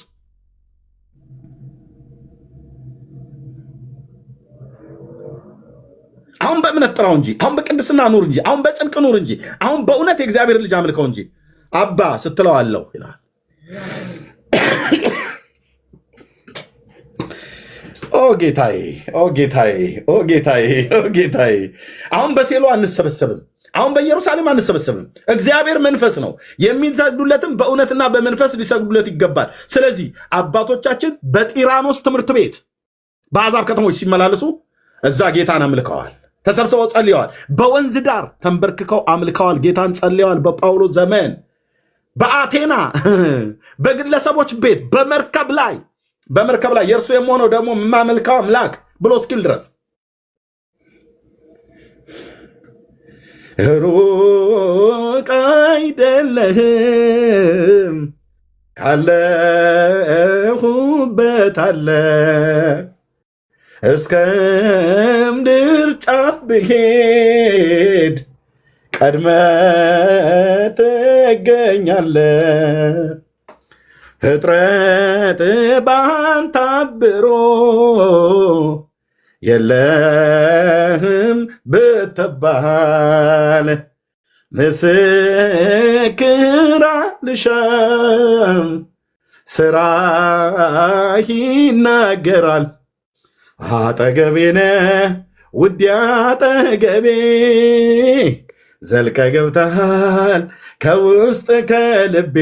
አሁን በእምነት ጥራው እንጂ፣ አሁን በቅድስና ኑር እንጂ፣ አሁን በጽድቅ ኑር እንጂ፣ አሁን በእውነት የእግዚአብሔር ልጅ አምልከው እንጂ። አባ ስትለው አለው ይላል። ኦ ጌታዬ፣ ኦ ጌታዬ፣ ኦ ጌታዬ፣ ኦ ጌታዬ። አሁን በሴሎ አንሰበሰብም፣ አሁን በኢየሩሳሌም አንሰበሰብም። እግዚአብሔር መንፈስ ነው፣ የሚሰግዱለትም በእውነትና በመንፈስ ሊሰግዱለት ይገባል። ስለዚህ አባቶቻችን በጢራኖስ ትምህርት ቤት በአሕዛብ ከተሞች ሲመላለሱ እዛ ጌታን አምልከዋል፣ ተሰብስበው ጸልየዋል። በወንዝ ዳር ተንበርክከው አምልከዋል፣ ጌታን ጸልየዋል። በጳውሎስ ዘመን በአቴና በግለሰቦች ቤት በመርከብ ላይ የእርሱ የምሆነው ደግሞ የማመልከው አምላክ ብሎ እስኪል ድረስ ሩቅ አይደለህም ካለሁበት አለ እስከ ምድር ጫፍ ብሄድ ቀድመ ትገኛለህ። ፍጥረት ባንተ አብሮ የለህም ብትባል ምስክር አልሻም፣ ስራህ ይናገራል። አጠገቤ ነህ ውዴ አጠገቤ፣ ዘልቀ ገብተሃል ከውስጥ ከልቤ።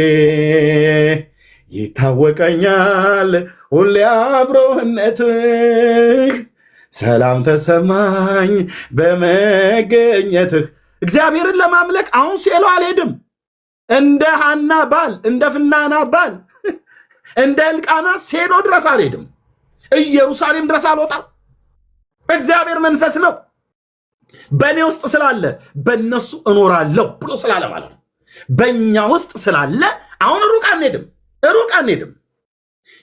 ይታወቀኛል ሁሌ አብሮነትህ፣ ሰላም ተሰማኝ በመገኘትህ። እግዚአብሔርን ለማምለክ አሁን ሴሎ አልሄድም። እንደ ሐና ባል፣ እንደ ፍናና ባል፣ እንደ እልቃና ሴሎ ድረስ አልሄድም። ኢየሩሳሌም ድረስ አልወጣም። እግዚአብሔር መንፈስ ነው፣ በእኔ ውስጥ ስላለ በእነሱ እኖራለሁ ብሎ ስላለ ማለት ነው። በእኛ ውስጥ ስላለ አሁን ሩቅ አንሄድም።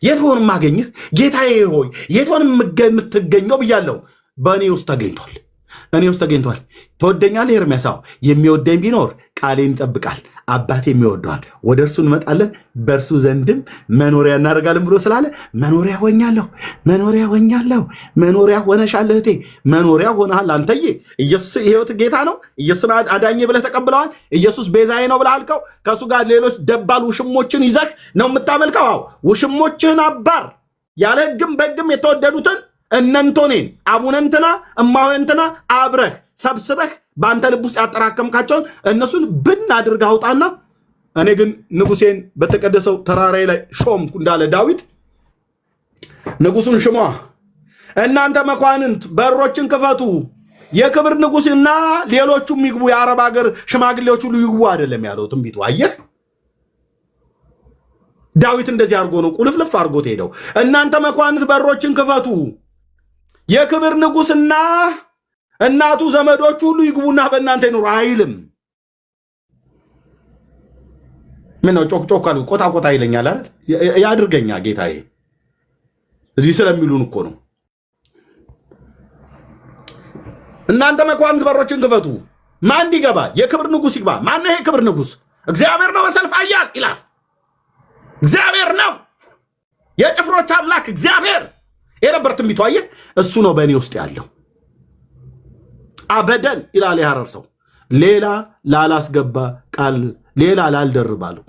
የት ሆን የማገኝህ ጌታዬ ሆይ የት ሆን የምትገኘው ብያለሁ። በእኔ ውስጥ ተገኝቷል። ተወደኛለህ ኤርምያስ? የሚወደኝ ቢኖር ቃሌን ይጠብቃል፣ አባቴ የሚወደዋል፣ ወደ እርሱ እንመጣለን፣ በእርሱ ዘንድም መኖሪያ እናደርጋለን ብሎ ስላለ መኖሪያ ሆኛለሁ። መኖሪያ ሆነሻል እህቴ፣ መኖሪያ ሆነሃል አንተዬ። ኢየሱስ የሕይወት ጌታ ነው። ኢየሱስን አዳኜ ብለህ ተቀብለዋል። ኢየሱስ ቤዛዬ ነው ብለህ አልከው። ከእሱ ጋር ሌሎች ደባል ውሽሞችን ይዘህ ነው የምታመልከው። ውሽሞችህን አባር፣ ያለ ሕግም በሕግም የተወደዱትን እነንቶኔን አቡነንትና እማወንትና አብረህ ሰብስበህ በአንተ ልብ ውስጥ ያጠራከምካቸውን እነሱን ብን አድርገህ አውጣና እኔ ግን ንጉሴን በተቀደሰው ተራራዬ ላይ ሾምኩ እንዳለ ዳዊት ንጉሱን ሽሟ። እናንተ መኳንንት በሮችን ክፈቱ፣ የክብር ንጉስና ሌሎቹም ይግቡ፣ የአረብ ሀገር ሽማግሌዎች ሁሉ ይግቡ አይደለም ያለው ትንቢቱ። አየህ፣ ዳዊት እንደዚህ አድርጎ ነው ቁልፍልፍ አድርጎት ሄደው። እናንተ መኳንንት በሮችን ክፈቱ፣ የክብር ንጉስና እናቱ ዘመዶች ሁሉ ይግቡና በእናንተ ይኑሩ አይልም። ምን ነው ጮክ አሉ ቆጣ ይለኛል አይደል? ያድርገኛ ጌታዬ፣ እዚህ ስለሚሉን እኮ ነው። እናንተ መኳንንት በሮችን ክፈቱ። ማን እንዲገባ? የክብር ንጉስ ይግባ። ማን ነው የክብር ንጉስ? እግዚአብሔር ነው በሰልፍ ኃያል ይላል። እግዚአብሔር ነው የጭፍሮች አምላክ እግዚአብሔር የነበር ትንቢቱ። አየህ፣ እሱ ነው በእኔ ውስጥ ያለው። አበደን ይላል የሐረር ሰው። ሌላ ላላስገባ ቃል ሌላ ላልደርብ አለው።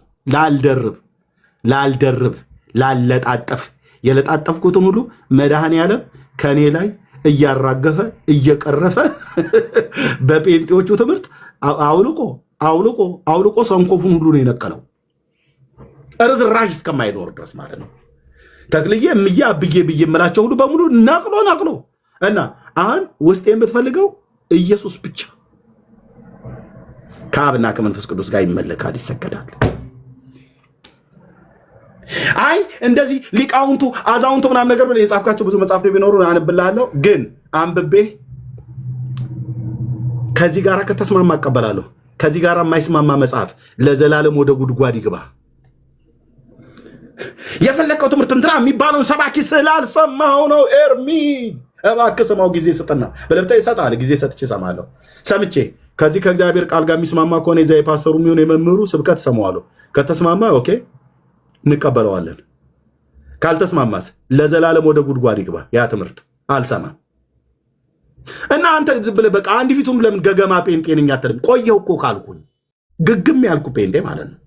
ላልደርብ ላለጣጠፍ የለጣጠፍኩትን ሁሉ መድኃኔዓለም ከኔ ላይ እያራገፈ እየቀረፈ በጴንጤዎቹ ትምህርት አውልቆ ሰንኮፉን ሁሉ ነው የነቀለው። ርዝራዥ እስከማይኖር ድረስ ማለት ነው። ተክልዬ እምዬ አብዬ ብዬ የምላቸው ሁሉ በሙሉ ነቅሎ እና አሁን ውስጥ የምትፈልገው ኢየሱስ ብቻ ከአብና ከመንፈስ ቅዱስ ጋር ይመለካል፣ ይሰገዳል። አይ እንደዚህ ሊቃውንቱ አዛውንቱ ምናምን ነገር ብለህ የጻፍካቸው ብዙ መጽሐፍት ቢኖሩ አንብልሃለሁ፣ ግን አንብቤ ከዚህ ጋር ከተስማማ እቀበላለሁ። ከዚህ ጋር የማይስማማ መጽሐፍ ለዘላለም ወደ ጉድጓድ ይግባ። የፈለከው ትምህርት እንትና የሚባለውን ሰባኪ ስላልሰማው ነው። ኤርሚ እባክህ ስማው፣ ጊዜ ስጥና በለብታ ይሰጣል። ጊዜ ሰጥቼ እሰማለሁ። ሰምቼ ከዚህ ከእግዚአብሔር ቃል ጋር የሚስማማ ከሆነ የዛ የፓስተሩ የሚሆን የመምህሩ ስብከት ሰማዋለሁ። ከተስማማ ኦኬ እንቀበለዋለን። ካልተስማማስ ለዘላለም ወደ ጉድጓድ ይግባ ያ ትምህርት። አልሰማም እና አንተ ዝም ብለህ በቃ አንድ ፊቱም ለምን ገገማ ጴንጤ ነኝ አትልም? ቆየው እኮ ካልኩኝ ግግም ያልኩ ጴንጤ ማለት ነው።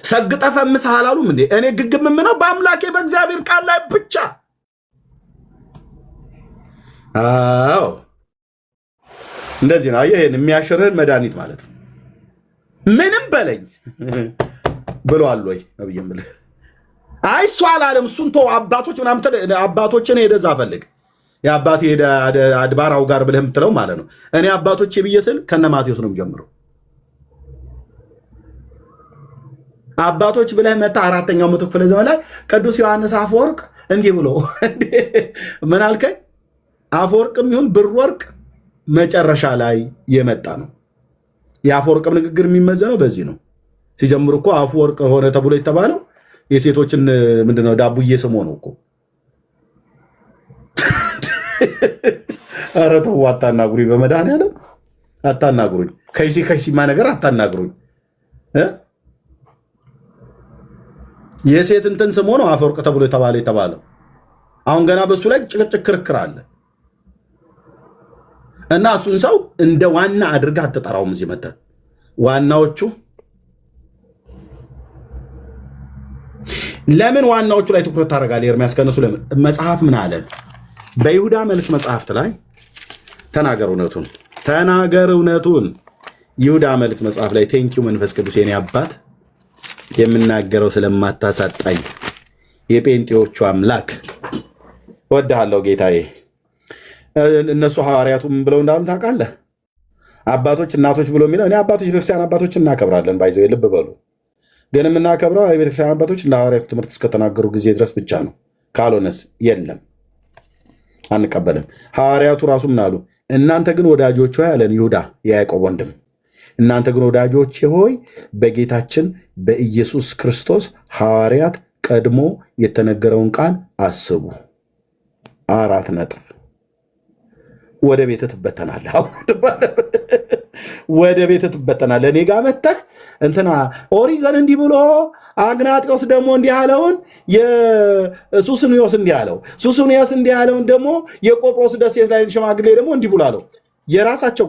ሰግጠ ፈምሰህ አላሉም እንዴ? እኔ ግግም የምነው በአምላኬ በእግዚአብሔር ቃል ላይ ብቻ። አዎ እንደዚህ ነው። ይሄን የሚያሽርህን መድኃኒት ማለት ነው። ምንም በለኝ ብሏል ወይ ነብይ የምልህ? አይ እሱ አላለም። እሱን ተው። አባቶች ምናምን አባቶችን ሄደህ እዛ ፈልግ። የአባቴ አድባራው ጋር ብለህ የምትለው ማለት ነው። እኔ አባቶቼ ብዬ ስል ከነ ማቴዎስ ነው የምጀምረው። አባቶች ብለህ መታ 4ኛው መቶ ክፍለ ዘመን ላይ ቅዱስ ዮሐንስ አፈወርቅ እንዲህ ብሎ ምን አልከኝ? አፈወርቅም ይሁን ብር ወርቅ መጨረሻ ላይ የመጣ ነው። የአፈወርቅም ንግግር የሚመዘነው በዚህ ነው። ሲጀምር እኮ አፈወርቅ ሆነ ተብሎ የተባለው የሴቶችን ምንድነው ዳቡዬ ስሞ ነው እኮ። ኧረ ተው አታናግሩኝ፣ በመድኃኒዓለም አታናግሩኝ። ከይሲማ ነገር አታናግሩኝ። የሴት እንትን ስሞ ነው አፈወርቅ ተብሎ የተባለው። አሁን ገና በሱ ላይ ጭቅጭቅ ክርክር አለ እና እሱን ሰው እንደ ዋና አድርገህ አትጠራውም። እዚህ መተህ ዋናዎቹ ለምን ዋናዎቹ ላይ ትኩረት ታደርጋለህ? ኤርሚያስ ከነሱ ለምን መጽሐፍ ምን አለ? በይሁዳ መልእክት መጽሐፍት ላይ ተናገር እውነቱን ይሁዳ መልእክት መጽሐፍ ላይ ቴንኪው መንፈስ ቅዱስ የኔ አባት የምናገረው ስለማታሳጣኝ የጴንጤዎቹ አምላክ ወድሃለሁ ጌታዬ። እነሱ ሐዋርያቱ ምን ብለው እንዳሉ ታውቃለህ? አባቶች እናቶች ብሎ የሚለው እኔ አባቶች ቤተክርስቲያን አባቶች እናከብራለን። ባይዘው ልብ በሉ። ግን የምናከብረው የቤተክርስቲያን አባቶች ለሐዋርያቱ ትምህርት እስከተናገሩ ጊዜ ድረስ ብቻ ነው። ካልሆነስ የለም አንቀበልም። ሐዋርያቱ ራሱ ምን አሉ? እናንተ ግን ወዳጆች ሆይ አለን ይሁዳ የያዕቆብ ወንድም፣ እናንተ ግን ወዳጆች ሆይ በጌታችን በኢየሱስ ክርስቶስ ሐዋርያት ቀድሞ የተነገረውን ቃል አስቡ። 4 ነጥብ። ወደ ቤት ትበተናለህ። ወደ ቤት ትበተናለህ። እኔ ጋር መተህ እንትና ኦሪገን እንዲህ ብሎ አግናጢዎስ ደግሞ እንዲህ ያለውን የሱስንዮስ እንዲህ ያለው ሱስንዮስ እንዲህ ያለውን ደግሞ የቆጵሮስ ደሴት ላይ ሽማግሌ ደግሞ እንዲህ ብሎ አለው። የራሳቸው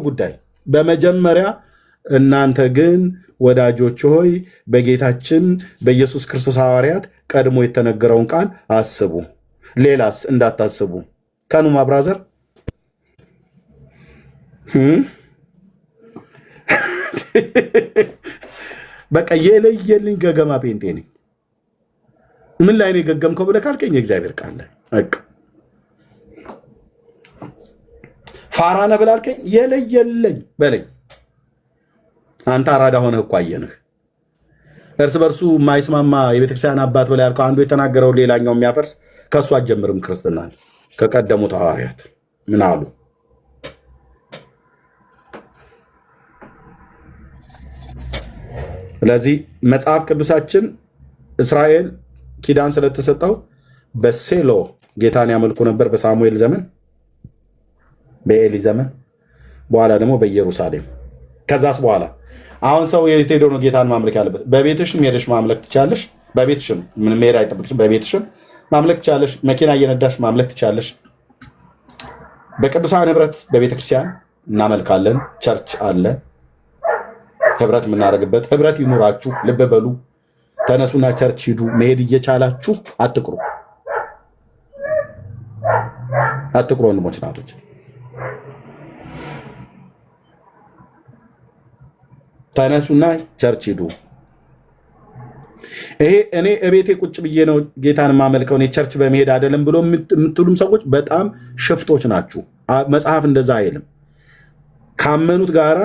ጉዳይ። በመጀመሪያ እናንተ ግን ወዳጆች ሆይ በጌታችን በኢየሱስ ክርስቶስ ሐዋርያት ቀድሞ የተነገረውን ቃል አስቡ፣ ሌላስ እንዳታስቡ። ከኑማ ብራዘር በቃ የለየልኝ ገገማ ጴንጤ ነኝ። ምን ላይ ነው የገገምከው ብለህ ካልከኝ የእግዚአብሔር ቃል ላይ በቃ ፋራ ነህ ብለህ አልከኝ የለየልኝ በለኝ። አንተ አራዳ ሆነህ እኮ አየንህ። እርስ በርሱ የማይስማማ የቤተክርስቲያን አባት ብለህ ያልከው አንዱ የተናገረውን ሌላኛው የሚያፈርስ ከእሱ አትጀምርም ክርስትናን። ከቀደሙት ሐዋርያት ምን አሉ? ስለዚህ መጽሐፍ ቅዱሳችን እስራኤል ኪዳን ስለተሰጠው በሴሎ ጌታን ያመልኩ ነበር፣ በሳሙኤል ዘመን፣ በኤሊ ዘመን፣ በኋላ ደግሞ በኢየሩሳሌም። ከዛስ በኋላ አሁን ሰው የት ሄዶ ነው ጌታን ማምለክ ያለበት? በቤትሽም ሄደሽ ማምለክ ትቻለሽ። በቤትሽም ምን መሄድ አይጠብቅሽም። በቤትሽም ማምለክ ትቻለሽ። መኪና እየነዳሽ ማምለክ ትቻለሽ። በቅዱሳን ህብረት በቤተክርስቲያን እናመልካለን። ቸርች አለ ህብረት የምናደርግበት። ህብረት ይኑራችሁ። ልብ በሉ። ተነሱና ቸርች ሂዱ። መሄድ እየቻላችሁ አትቅሩ። ወንድሞች ናቶች፣ ተነሱና ቸርች ሂዱ። ይሄ እኔ እቤቴ ቁጭ ብዬ ነው ጌታን ማመልከው እኔ ቸርች በመሄድ አይደለም ብሎ የምትሉም ሰዎች በጣም ሽፍቶች ናችሁ። መጽሐፍ እንደዛ አይልም። ካመኑት ጋራ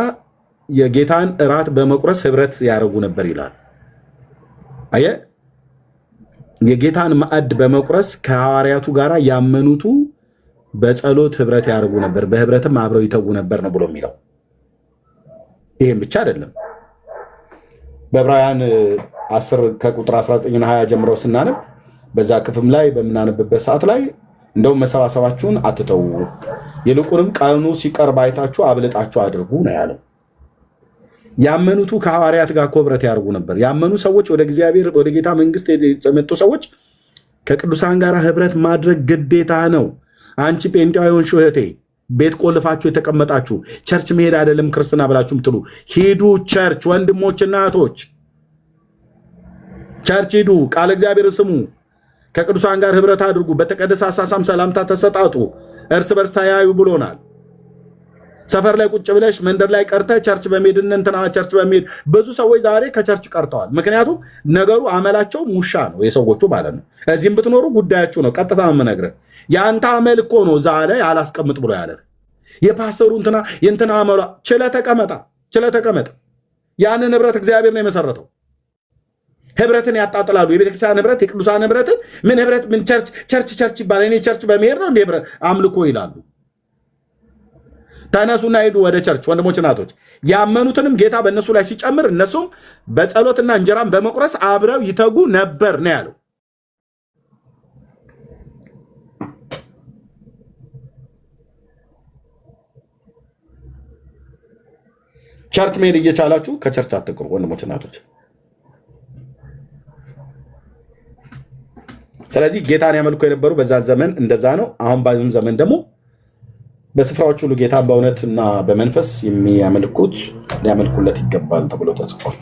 የጌታን እራት በመቁረስ ህብረት ያደርጉ ነበር ይላል። አየ የጌታን ማዕድ በመቁረስ ከሐዋርያቱ ጋራ ያመኑቱ በጸሎት ህብረት ያደርጉ ነበር፣ በህብረትም አብረው ይተጉ ነበር ነው ብሎ የሚለው። ይሄም ብቻ አይደለም። በዕብራውያን 10 ከቁጥር 19 እና 20 ጀምሮ ስናነብ በዛ ክፍል ላይ በምናነብበት ሰዓት ላይ እንደውም መሰባሰባችሁን አትተው፣ ይልቁንም ቀኑ ሲቀርብ አይታችሁ አብልጣችሁ አድርጉ ነው ያለው። ያመኑቱ ከሐዋርያት ጋር ኮብረት ያደርጉ ነበር። ያመኑ ሰዎች ወደ እግዚአብሔር ወደ ጌታ መንግስት የመጡ ሰዎች ከቅዱሳን ጋር ህብረት ማድረግ ግዴታ ነው። አንቺ ጴንጤው የሆንሽው እህቴ ቤት ቆልፋችሁ የተቀመጣችሁ ቸርች መሄድ አይደለም ክርስትና ብላችሁ ምትሉ ሂዱ ቸርች። ወንድሞችና እህቶች ቸርች ሂዱ፣ ቃል እግዚአብሔር ስሙ፣ ከቅዱሳን ጋር ህብረት አድርጉ፣ በተቀደሰ አሳሳም ሰላምታ ተሰጣጡ፣ እርስ በርስ ተያዩ ብሎናል። ሰፈር ላይ ቁጭ ብለሽ መንደር ላይ ቀርተ ቸርች በመሄድ እንትና ቸርች በመሄድ ብዙ ሰዎች ዛሬ ከቸርች ቀርተዋል። ምክንያቱም ነገሩ አመላቸው ሙሻ ነው የሰዎቹ ማለት ነው። እዚህም ብትኖሩ ጉዳያችሁ ነው። ቀጥታ ነው የምነግርህ። የአንተ አመል እኮ ነው እዛ ላይ አላስቀምጥ ብሎ ያለ የፓስተሩ እንትና የእንትና አመሏ ችለህ ተቀመጥ። ያንን ህብረት እግዚአብሔር ነው የመሰረተው። ህብረትን ያጣጥላሉ። የቤተክርስቲያን ህብረት፣ የቅዱሳን ህብረትን ምን ህብረት ምን ቸርች ይባላል። እኔ ቸርች በመሄድ ነው እንደ ህብረት አምልኮ ይላሉ። ተነሱና ሄዱ ወደ ቸርች ወንድሞች እናቶች። ያመኑትንም ጌታ በእነሱ ላይ ሲጨምር እነሱም በጸሎትና እንጀራን በመቁረስ አብረው ይተጉ ነበር ነው ያለው። ቸርች መሄድ እየቻላችሁ ከቸርች አትቅሩ ወንድሞች እናቶች። ስለዚህ ጌታን ያመልኩ የነበሩ በዛ ዘመን እንደዛ ነው። አሁን ባይዙም ዘመን ደግሞ በስፍራዎች ሁሉ ጌታን በእውነትና በመንፈስ የሚያመልኩት ሊያመልኩለት ይገባል ተብሎ ተጽፏል።